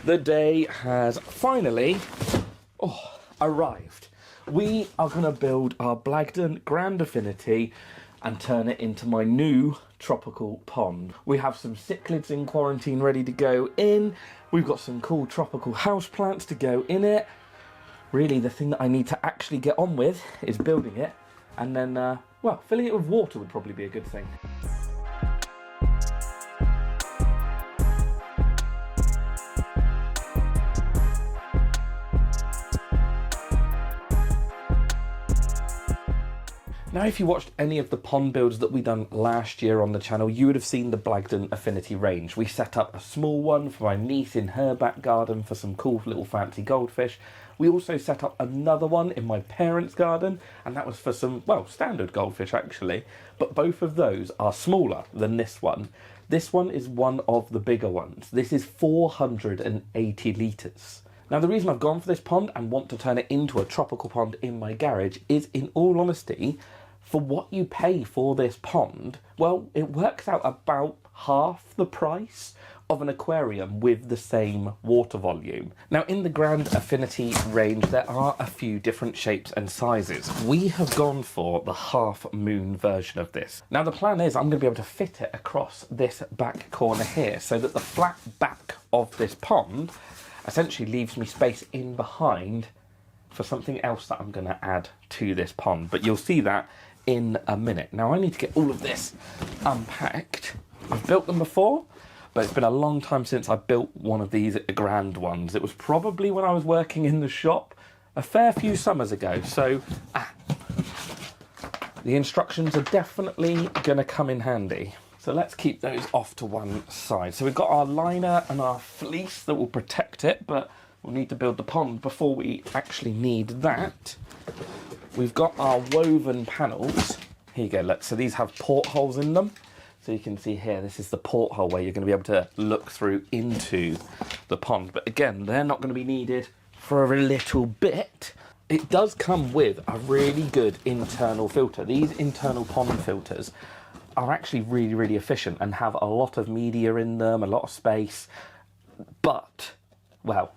The day has finally arrived. We are going to build our Blagdon Grand Affinity and turn it into my new tropical pond. We have some cichlids in quarantine ready to go in. We've got some cool tropical houseplants to go in it. Really, the thing that I need to actually get on with is building it, and then, well, filling it with water would probably be a good thing. Now, if you watched any of the pond builds that we done last year on the channel, you would have seen the Blagdon Affinity range. We set up a small one for my niece in her back garden for some cool little fancy goldfish. We also set up another one in my parents' garden, and that was for some, well, standard goldfish actually. But both of those are smaller than this one. This one is one of the bigger ones. This is 480 litres. Now, the reason I've gone for this pond and want to turn it into a tropical pond in my garage is, in all honesty, for what you pay for this pond, well, it works out about half the price of an aquarium with the same water volume. Now, in the Grand Affinity range, there are a few different shapes and sizes. We have gone for the half moon version of this. Now, the plan is I'm going to be able to fit it across this back corner here so that the flat back of this pond essentially leaves me space in behind for something else that I'm going to add to this pond. But you'll see that in a minute. Now, I need to get all of this unpacked. I've built them before, but it's been a long time since I built one of these grand ones. It was probably when I was working in the shop a fair few summers ago. So the instructions are definitely going to come in handy. So let's keep those off to one side. So we've got our liner and our fleece that will protect it, but we'll need to build the pond before we actually need that. We've got our woven panels. Here you go, look. So these have portholes in them. So you can see here, this is the porthole where you're going to be able to look through into the pond. But again, they're not going to be needed for a little bit. It does come with a really good internal filter. These internal pond filters are actually really, really efficient and have a lot of media in them, a lot of space. But, well,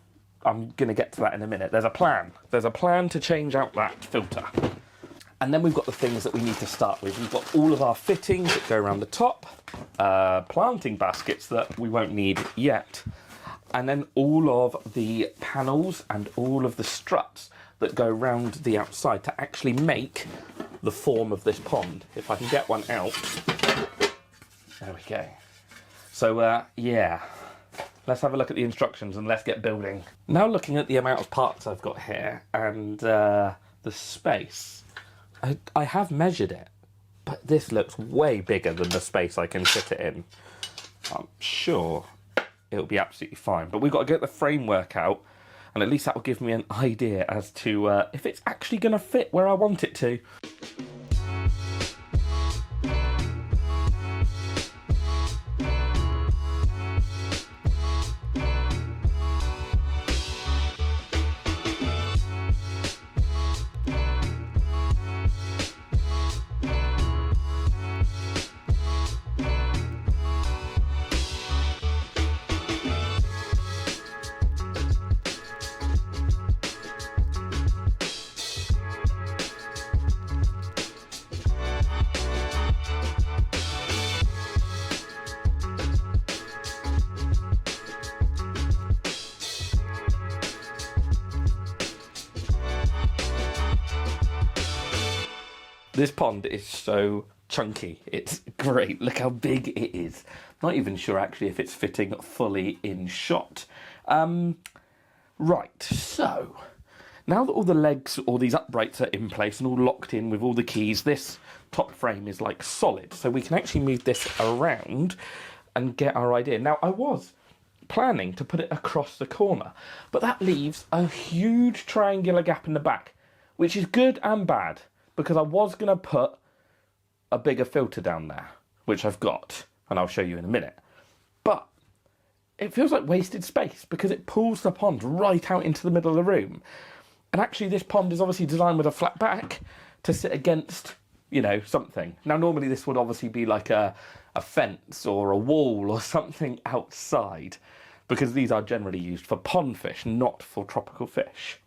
I'm going to get to that in a minute. There's a plan. There's a plan to change out that filter. And then we've got the things that we need to start with. We've got all of our fittings that go around the top, planting baskets that we won't need yet, and then all of the panels and all of the struts that go around the outside to actually make the form of this pond. If I can get one out. There we go. So, yeah. Let's have a look at the instructions and let's get building. Now, looking at the amount of parts I've got here and the space, I have measured it, but this looks way bigger than the space I can fit it in. I'm sure it'll be absolutely fine, but we've got to get the framework out, and at least that will give me an idea as to if it's actually going to fit where I want it to. This pond is so chunky. It's great. Look how big it is. Not even sure actually if it's fitting fully in shot. Right, so now that all the legs, all these uprights are in place and all locked in with all the keys, this top frame is like solid. So we can actually move this around and get our idea. Now, I was planning to put it across the corner, but that leaves a huge triangular gap in the back, which is good and bad, because I was going to put a bigger filter down there, which I've got, and I'll show you in a minute. But it feels like wasted space because it pulls the pond right out into the middle of the room. And actually this pond is obviously designed with a flat back to sit against, you know, something. Now, normally this would obviously be like a fence or a wall or something outside. because these are generally used for pond fish, not for tropical fish.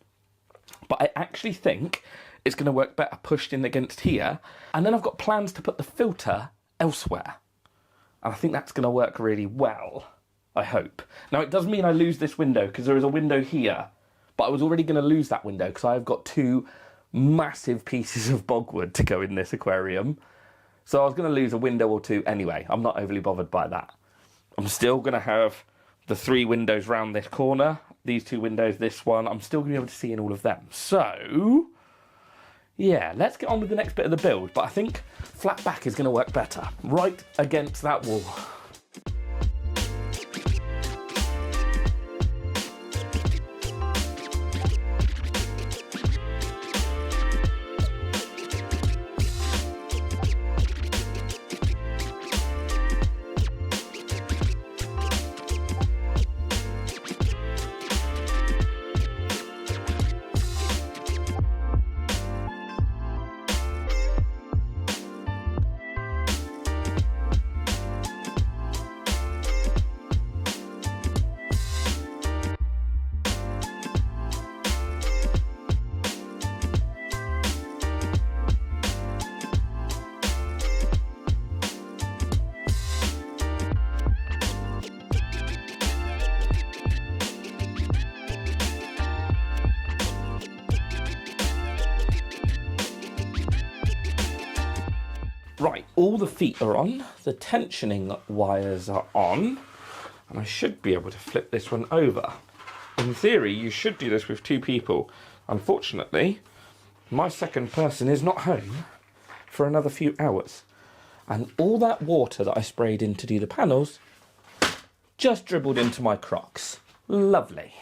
But I actually think it's going to work better pushed in against here. And then I've got plans to put the filter elsewhere. And I think that's going to work really well, I hope. Now, it does mean I lose this window, because there is a window here. But I was already going to lose that window, because I've got 2 massive pieces of bogwood to go in this aquarium. So I was going to lose a window or 2 anyway. I'm not overly bothered by that. I'm still going to have the 3 windows round this corner. These 2 windows, this one. I'm still going to be able to see in all of them. So, yeah, let's get on with the next bit of the build. But I think flat back is going to work better. Right against that wall. Right, all the feet are on, the tensioning wires are on, and I should be able to flip this one over. In theory, you should do this with 2 people. Unfortunately, my second person is not home for another few hours. And all that water that I sprayed in to do the panels just dribbled into my Crocs. Lovely.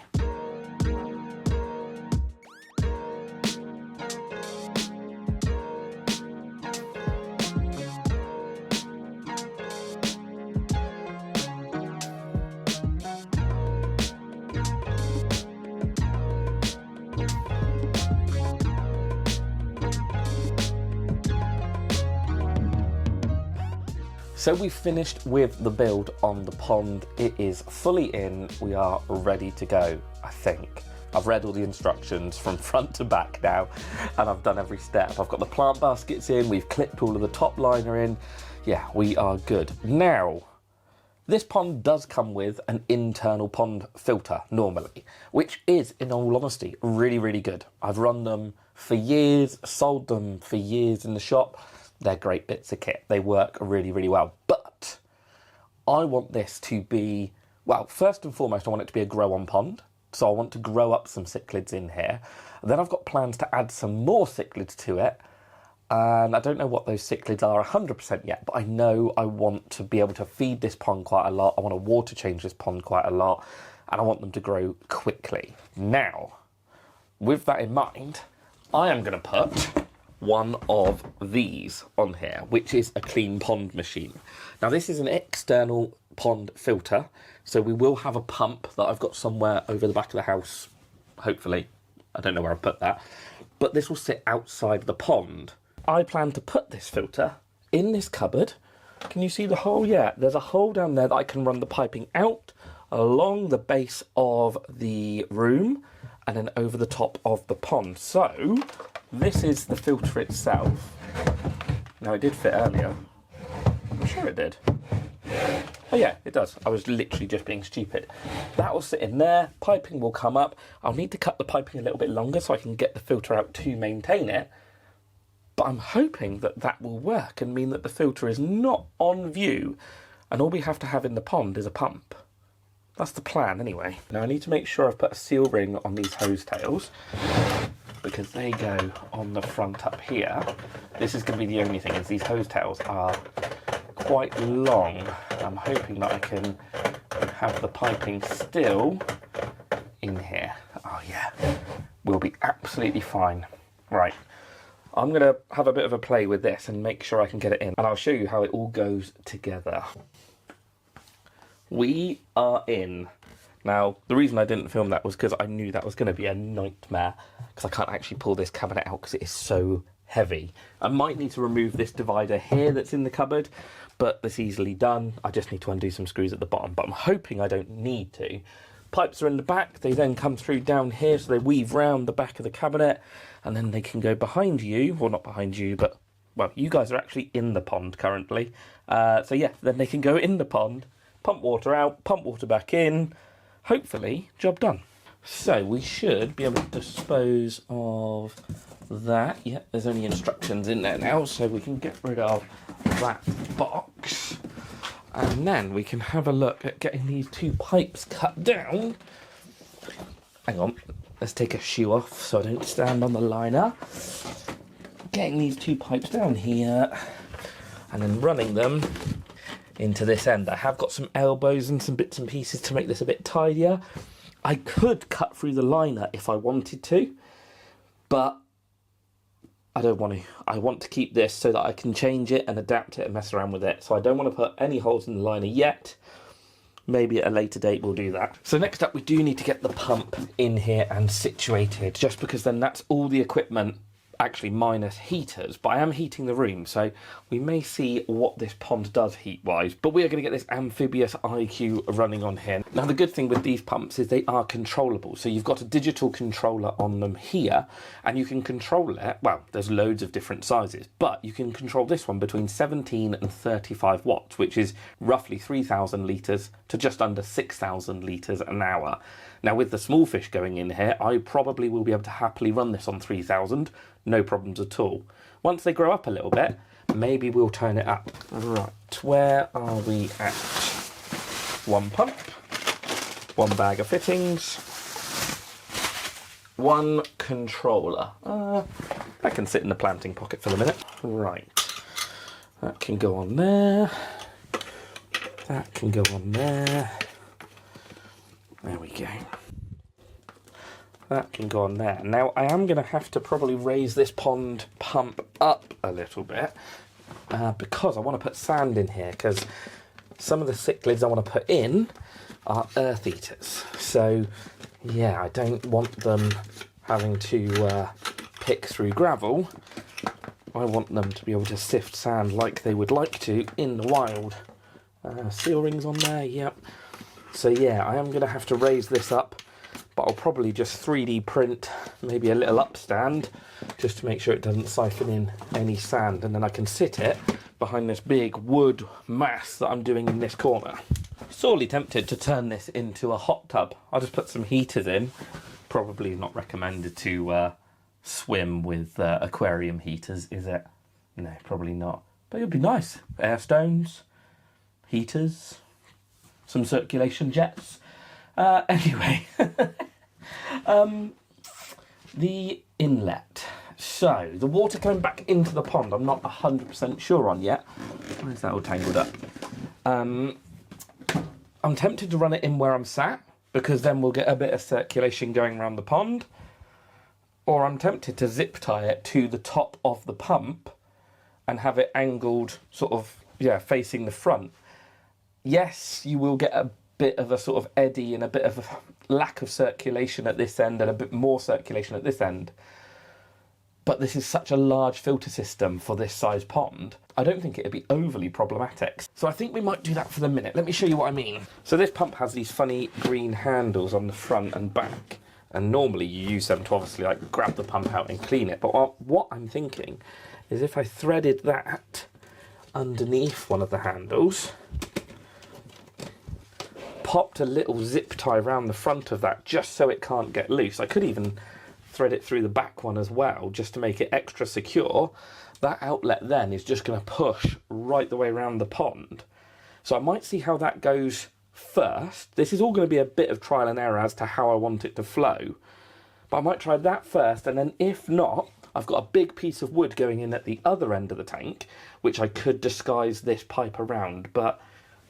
So we've finished with the build on the pond. It is fully in. We are ready to go, I think. I've read all the instructions from front to back now, and I've done every step. I've got the plant baskets in, we've clipped all of the top liner in. Yeah, we are good. Now, this pond does come with an internal pond filter normally, which is, in all honesty, really, really good. I've run them for years, sold them for years in the shop. They're great bits of kit. They work really, really well. But I want this to be, well, first and foremost, I want it to be a grow-on pond. So I want to grow up some cichlids in here. And then I've got plans to add some more cichlids to it. And I don't know what those cichlids are 100% yet, but I know I want to be able to feed this pond quite a lot. I want to water change this pond quite a lot. And I want them to grow quickly. Now, with that in mind, I am going to put one of these on here, which is a clean pond machine. Now this is an external pond filter, so we will have a pump that I've got somewhere over the back of the house, hopefully. I don't know where I put that, but this will sit outside the pond. I plan to put this filter in this cupboard. Can you see the hole? Yeah, there's a hole down there that I can run the piping out along the base of the room and then over the top of the pond. So this is the filter itself. Now, it did fit earlier. I'm sure it did. Oh yeah, it does. I was literally just being stupid. That will sit in there. Piping will come up. I'll need to cut the piping a little bit longer so I can get the filter out to maintain it. But I'm hoping that that will work and mean that the filter is not on view and all we have to have in the pond is a pump. That's the plan anyway. Now I need to make sure I've put a seal ring on these hose tails because they go on the front up here. This is going to be the only thing, is these hose tails are quite long. I'm hoping that I can have the piping still in here. Oh yeah, we'll be absolutely fine. Right, I'm going to have a bit of a play with this and make sure I can get it in, and I'll show you how it all goes together. We are in. Now, the reason I didn't film that was because I knew that was going to be a nightmare, because I can't actually pull this cabinet out because it is so heavy. I might need to remove this divider here that's in the cupboard, but that's easily done. I just need to undo some screws at the bottom, but I'm hoping I don't need to. Pipes are in the back, they then come through down here, so they weave round the back of the cabinet, and then they can go behind you, or not behind you, but, well, you guys are actually in the pond currently. So yeah, then they can go in the pond, pump water out, pump water back in, hopefully, job done. So we should be able to dispose of that. Yeah, there's only instructions in there now, so we can get rid of that box. And then we can have a look at getting these two pipes cut down. Hang on, let's take a shoe off so I don't stand on the liner. Getting these two pipes down here and then running them into this end. I have got some elbows and some bits and pieces to make this a bit tidier. I could cut through the liner if I wanted to, but I don't want to. I want to keep this so that I can change it and adapt it and mess around with it. So I don't want to put any holes in the liner yet. Maybe at a later date we'll do that. So next up, we do need to get the pump in here and situated, just because then that's all the equipment, actually minus heaters, but I am heating the room, so we may see what this pond does heat-wise, but we are going to get this amphibious IQ running on here. Now, the good thing with these pumps is they are controllable, so you've got a digital controller on them here, and you can control it, well, there's loads of different sizes, but you can control this one between 17 and 35 watts, which is roughly 3,000 litres to just under 6,000 litres an hour. Now, with the small fish going in here, I probably will be able to happily run this on 3,000, no problems at all. Once they grow up a little bit, maybe we'll turn it up. Right, where are we at? One pump, one bag of fittings, one controller. That can sit in the planting pocket for the minute. Right, that can go on there. That can go on there. There we go. That can go on there. Now, I am going to have to probably raise this pond pump up a little bit because I want to put sand in here, because some of the cichlids I want to put in are earth eaters. So, yeah, I don't want them having to pick through gravel. I want them to be able to sift sand like they would like to in the wild. Seal rings on there, yep. So, yeah, I am going to have to raise this up. But I'll probably just 3D print maybe a little upstand just to make sure it doesn't siphon in any sand, and then I can sit it behind this big wood mass that I'm doing in this corner. Sorely tempted to turn this into a hot tub. I'll just put some heaters in. Probably not recommended to swim with aquarium heaters, is it? No, probably not. But it would be nice. Air stones, heaters, some circulation jets. Anyway, the inlet. So, the water coming back into the pond, I'm not 100% sure on yet. Why is that all tangled up? I'm tempted to run it in where I'm sat, because then we'll get a bit of circulation going around the pond. Or I'm tempted to zip tie it to the top of the pump and have it angled sort of, yeah, facing the front. Yes, you will get a bit of a sort of eddy and a bit of a lack of circulation at this end and a bit more circulation at this end. But this is such a large filter system for this size pond, I don't think it'd be overly problematic. So I think we might do that for the minute. Let me show you what I mean. So this pump has these funny green handles on the front and back, and normally you use them to obviously like grab the pump out and clean it. But what I'm thinking is if I threaded that underneath one of the handles, popped a little zip tie around the front of that just so it can't get loose. I could even thread it through the back one as well just to make it extra secure. That outlet then is just going to push right the way around the pond. So I might see how that goes first. This is all going to be a bit of trial and error as to how I want it to flow. But I might try that first, and then if not, I've got a big piece of wood going in at the other end of the tank, which I could disguise this pipe around, but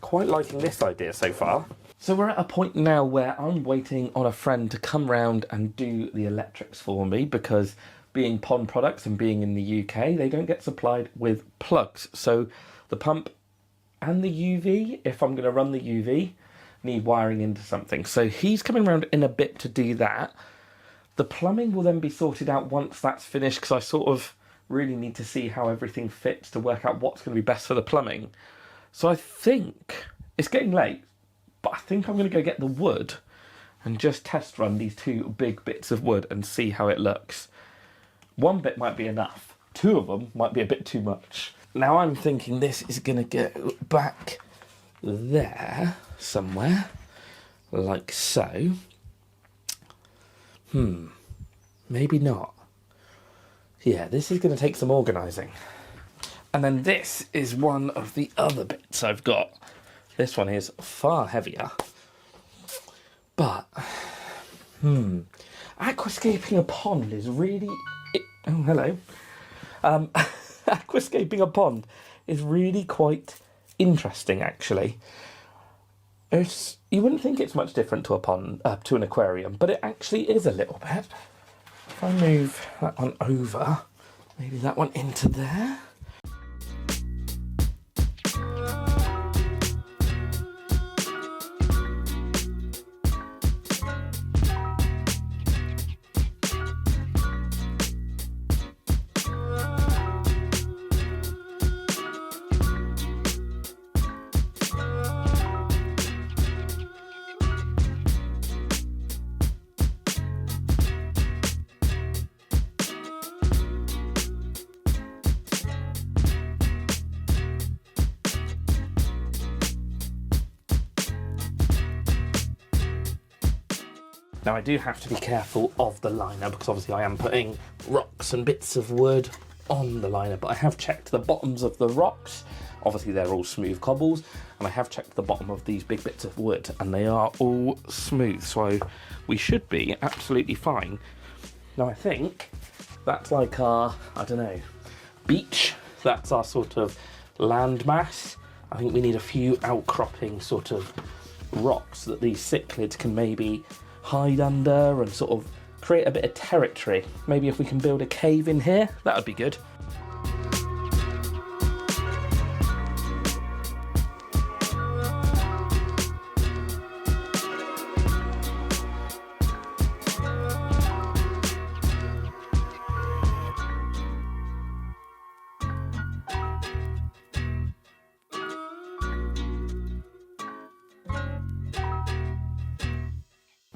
quite liking this idea so far. So we're at a point now where I'm waiting on a friend to come round and do the electrics for me, because being pond products and being in the UK, they don't get supplied with plugs. So the pump and the UV, if I'm going to run the UV, need wiring into something. So he's coming round in a bit to do that. The plumbing will then be sorted out once that's finished, because I sort of Really need to see how everything fits to work out what's going to be best for the plumbing. So I think it's getting late, but I think I'm going to go get the wood and just test run these 2 big bits of wood and see how it looks. 1 bit might be enough. 2 of them might be a bit too much. Now I'm thinking this is going to go back there somewhere, like so. Maybe not. Yeah, this is going to take some organising. And then this is one of the other bits I've got. This one is far heavier. But, aquascaping a pond is really... oh, hello. Aquascaping a pond is really quite interesting, actually. You wouldn't think it's much different to a pond, to an aquarium, but it actually is a little bit. If I move that one over, maybe that one into there. Now I do have to be careful of the liner because obviously I am putting rocks and bits of wood on the liner, but I have checked the bottoms of the rocks. Obviously they're all smooth cobbles, and I have checked the bottom of these big bits of wood and they are all smooth, so we should be absolutely fine. Now I think that's like our, I don't know, beach. That's our sort of land mass. I think we need a few outcropping sort of rocks that these cichlids can maybe hide under and sort of create a bit of territory. Maybe if we can build a cave in here, that would be good.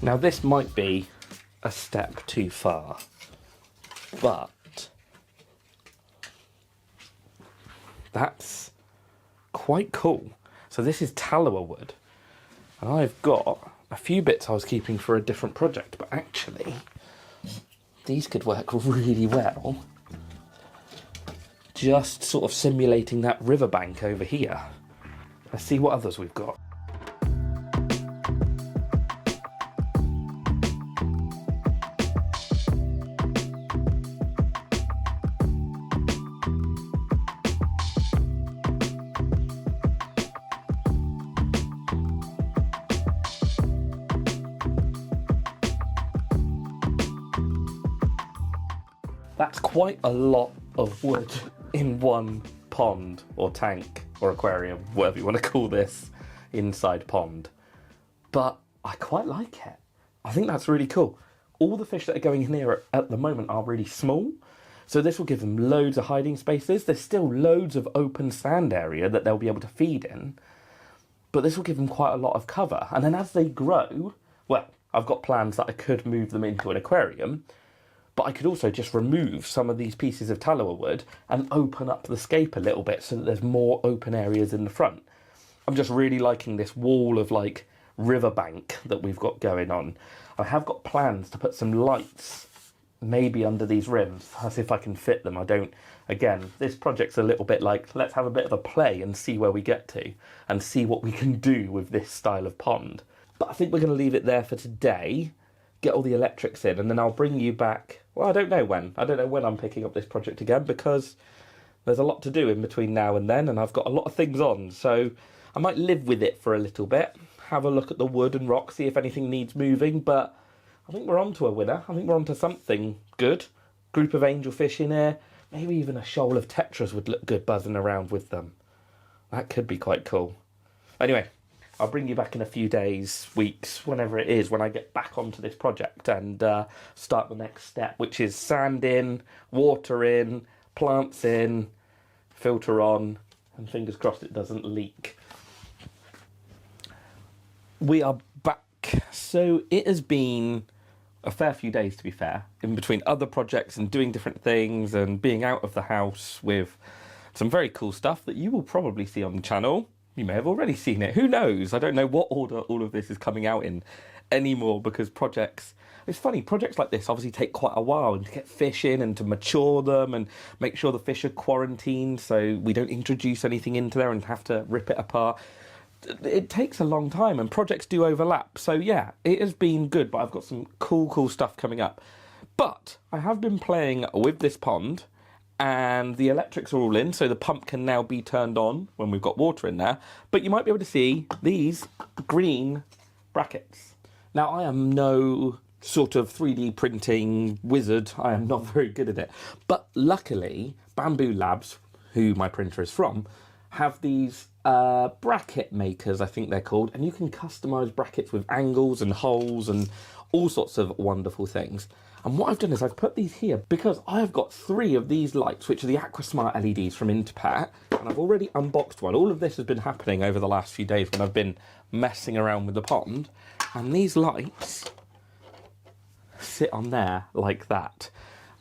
Now this might be a step too far, but that's quite cool. So this is tallow wood, and I've got a few bits I was keeping for a different project, but actually these could work really well. Just sort of simulating that riverbank over here. Let's see what others we've got. That's quite a lot of wood in one pond or tank or aquarium, whatever you want to call this, inside pond. But I quite like it. I think that's really cool. All the fish that are going in here at the moment are really small, so this will give them loads of hiding spaces. There's still loads of open sand area that they'll be able to feed in, but this will give them quite a lot of cover. And then as they grow, well, I've got plans that I could move them into an aquarium, but I could also just remove some of these pieces of tallow wood and open up the scape a little bit so that there's more open areas in the front. I'm just really liking this wall of like riverbank that we've got going on. I have got plans to put some lights maybe under these rims, as if I can fit them. I don't, again, this project's a little bit like, let's have a bit of a play and see where we get to and see what we can do with this style of pond. But I think we're going to leave it there for today, get all the electrics in, and then I'll bring you back. Well, I don't know when. I don't know when I'm picking up this project again, because there's a lot to do in between now and then, and I've got a lot of things on. So I might live with it for a little bit, have a look at the wood and rock, see if anything needs moving, but I think we're on to a winner. I think we're on to something good. Group of angelfish in here. Maybe even a shoal of tetras would look good buzzing around with them. That could be quite cool. Anyway, I'll bring you back in a few days, weeks, whenever it is, when I get back onto this project and start the next step, which is sand in, water in, plants in, filter on, and fingers crossed it doesn't leak. We are back. So it has been a fair few days, to be fair, in between other projects and doing different things and being out of the house with some very cool stuff that you will probably see on the channel. You may have already seen it. Who knows? I don't know what order all of this is coming out in anymore, because projects... It's funny, projects like this obviously take quite a while, and to get fish in and to mature them and make sure the fish are quarantined so we don't introduce anything into there and have to rip it apart. It takes a long time, and projects do overlap. So yeah, it has been good, but I've got some cool stuff coming up. But I have been playing with this pond, and the electrics are all in, so the pump can now be turned on when we've got water in there. But you might be able to see these green brackets. Now, I am no sort of 3D printing wizard. I am not very good at it. But luckily, Bamboo Labs, who my printer is from, have these bracket makers, I think they're called, and you can customize brackets with angles and holes and all sorts of wonderful things. And what I've done is I've put these here because I've got 3 of these lights, which are the Aquasmart LEDs from Interpat, and I've already unboxed one. All of this has been happening over the last few days when I've been messing around with the pond, and these lights sit on there like that.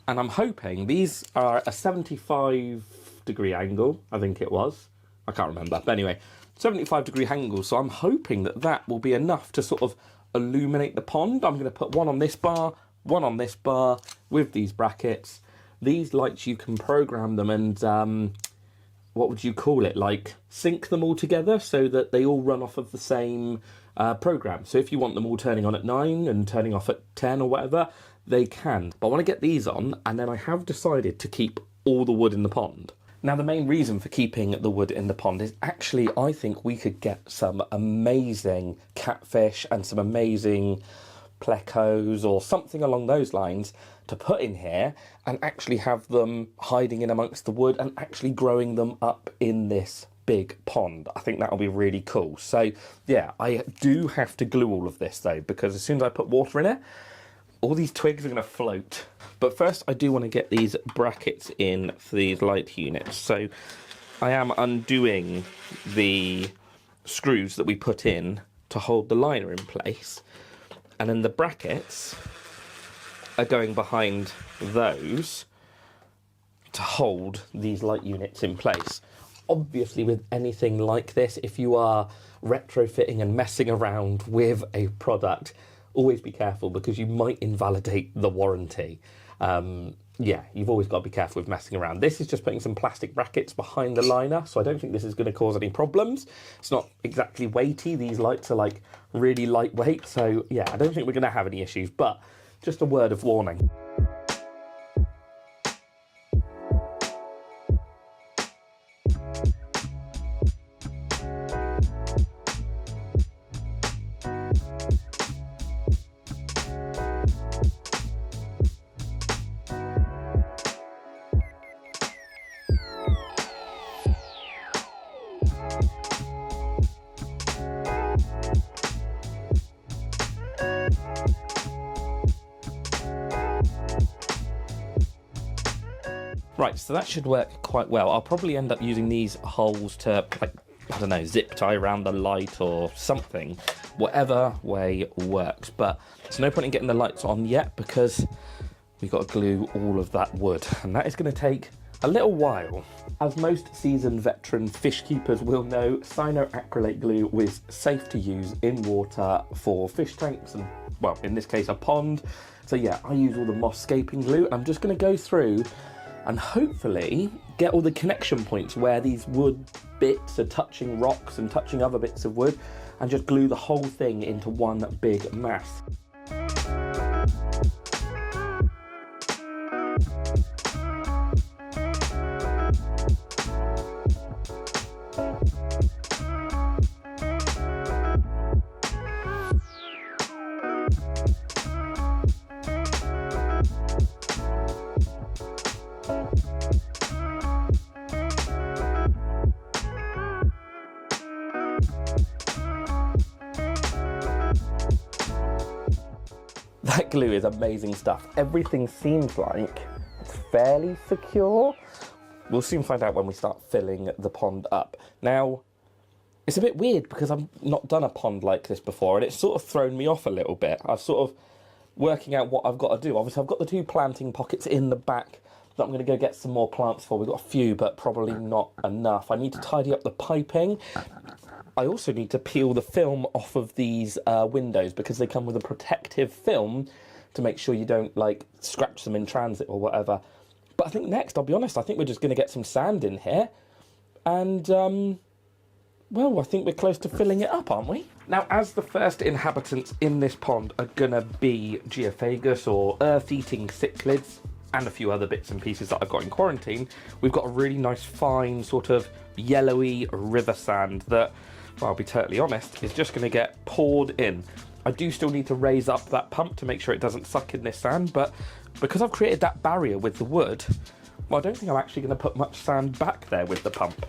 And I'm hoping these are a 75-degree angle, I think it was. I can't remember. But anyway, 75-degree angle. So I'm hoping that that will be enough to sort of illuminate the pond. I'm going to put one on this bar, one on this bar with these brackets. These lights, you can program them and, what would you call it? Like sync them all together so that they all run off of the same program. So if you want them all turning on at 9 and turning off at 10 or whatever, they can. But I want to get these on, and then I have decided to keep all the wood in the pond. Now, the main reason for keeping the wood in the pond is actually I think we could get some amazing catfish and some amazing plecos or something along those lines to put in here and actually have them hiding in amongst the wood and actually growing them up in this big pond. I think that'll be really cool. So yeah, I do have to glue all of this though, because as soon as I put water in it, all these twigs are going to float. But first I do want to get these brackets in for these light units. So I am undoing the screws that we put in to hold the liner in place. And then the brackets are going behind those to hold these light units in place. Obviously, with anything like this, if you are retrofitting and messing around with a product, always be careful because you might invalidate the warranty. Yeah, you've always got to be careful with messing around. This is just putting some plastic brackets behind the liner, so I don't think this is going to cause any problems. It's not exactly weighty. These lights are like really lightweight, so yeah, I don't think we're going to have any issues, but just a word of warning. Right, so that should work quite well. I'll probably end up using these holes to, like, I don't know, zip tie around the light or something. Whatever way works. But there's no point in getting the lights on yet because we've got to glue all of that wood. And that is going to take a little while. As most seasoned veteran fish keepers will know, cyanoacrylate glue is safe to use in water for fish tanks and, well, in this case, a pond. So yeah, I use all the Aquascaping glue. I'm just going to go through and hopefully get all the connection points where these wood bits are touching rocks and touching other bits of wood, and just glue the whole thing into one big mass. That glue is amazing stuff. Everything seems like it's fairly secure. We'll soon find out when we start filling the pond up. Now, it's a bit weird because I've not done a pond like this before, and it's sort of thrown me off a little bit. I've sort of working out what I've got to do. Obviously, I've got the 2 planting pockets in the back that I'm going to go get some more plants for. We've got a few, but probably not enough. I need to tidy up the piping. I also need to peel the film off of these windows because they come with a protective film to make sure you don't, like, scratch them in transit or whatever. But I think next, I'll be honest, I think we're just going to get some sand in here. And, well, I think we're close to filling it up, aren't we? Now, as the first inhabitants in this pond are going to be geophagus or earth-eating cichlids, and a few other bits and pieces that I've got in quarantine, we've got a really nice, fine, sort of yellowy river sand that, well, I'll be totally honest, is just going to get poured in. I do still need to raise up that pump to make sure it doesn't suck in this sand, but because I've created that barrier with the wood, well, I don't think I'm actually going to put much sand back there with the pump.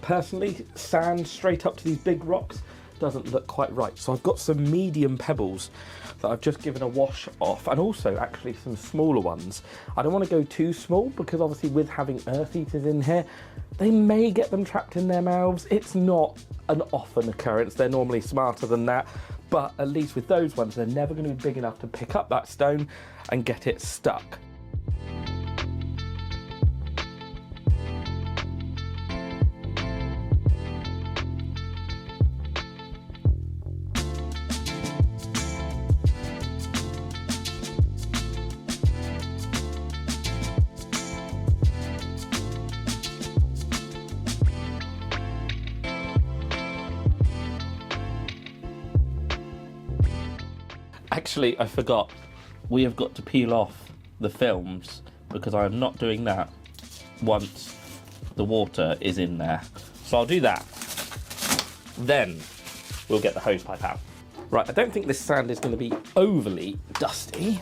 Personally, sand straight up to these big rocks doesn't look quite right. So I've got some medium pebbles that I've just given a wash off, and also actually some smaller ones. I don't want to go too small because obviously with having earth eaters in here, they may get them trapped in their mouths. It's not an often occurrence. They're normally smarter than that, but at least with those ones, they're never going to be big enough to pick up that stone and get it stuck. Actually, I forgot. We have got to peel off the films because I am not doing that once the water is in there. So I'll do that. Then we'll get the hose pipe out. Right, I don't think this sand is going to be overly dusty.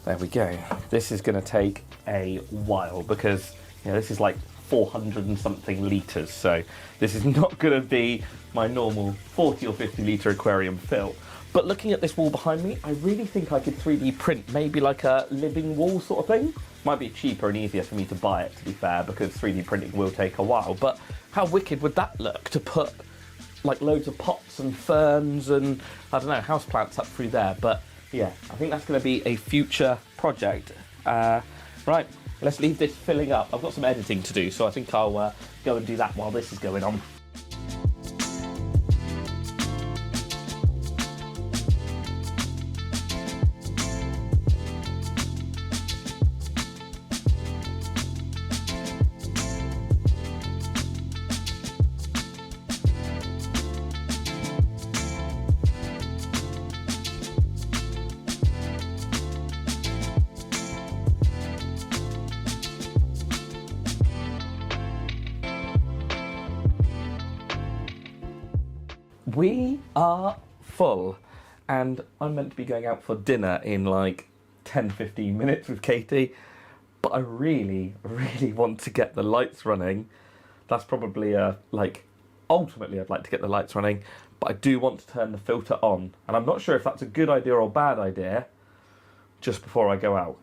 There we go. This is going to take a while because, you know, this is like 400 and something litres, so this is not going to be my normal 40 or 50 litre aquarium fill. But looking at this wall behind me, I really think I could 3D print maybe like a living wall sort of thing. Might be cheaper and easier for me to buy it, to be fair, because 3D printing will take a while. But how wicked would that look to put like loads of pots and ferns and, I don't know, houseplants up through there. But yeah, I think that's going to be a future project. Right, let's leave this filling up. I've got some editing to do, so I think I'll go and do that while this is going on. We are full, and I'm meant to be going out for dinner in like 10-15 minutes with Katie, but I really want to get the lights running. That's probably ultimately I'd like to get the lights running, but I do want to turn the filter on, and I'm not sure if that's a good idea or bad idea just before I go out.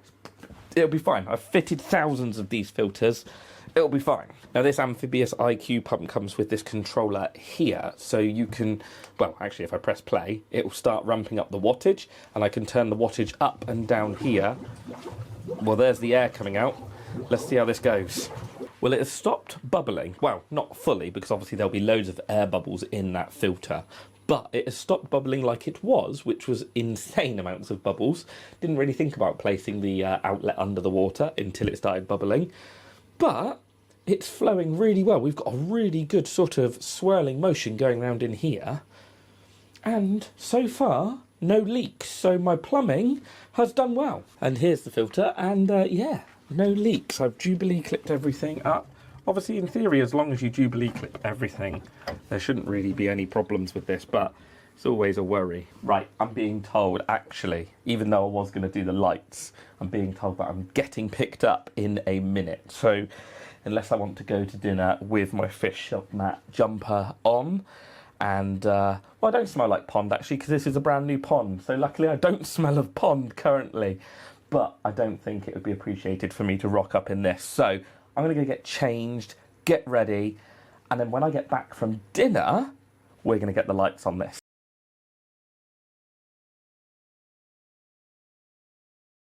It'll be fine. I've fitted thousands of these filters. It'll be fine. Now, this Amphibious IQ pump comes with this controller here, so you can, well, actually, if I press play, it will start ramping up the wattage, and I can turn the wattage up and down here. Well, there's the air coming out. Let's see how this goes. Well, it has stopped bubbling. Well, not fully, because obviously there'll be loads of air bubbles in that filter, but it has stopped bubbling like it was, which was insane amounts of bubbles. Didn't really think about placing the outlet under the water until it started bubbling. But it's flowing really well. We've got a really good sort of swirling motion going around in here. And so far, no leaks. So my plumbing has done well. And here's the filter. And yeah, no leaks. I've Jubilee clipped everything up Obviously, in theory, as long as you Jubilee clip everything, there shouldn't really be any problems with this, but it's always a worry. Right, I'm being told, actually, even though I was going to do the lights, I'm being told that I'm getting picked up in a minute. So, unless I want to go to dinner with my fish shop mat jumper on, and, well, I don't smell like pond, actually, because this is a brand new pond. So, luckily, I don't smell of pond currently. But I don't think it would be appreciated for me to rock up in this. So, I'm going to go get changed, get ready, and then when I get back from dinner, we're going to get the lights on this.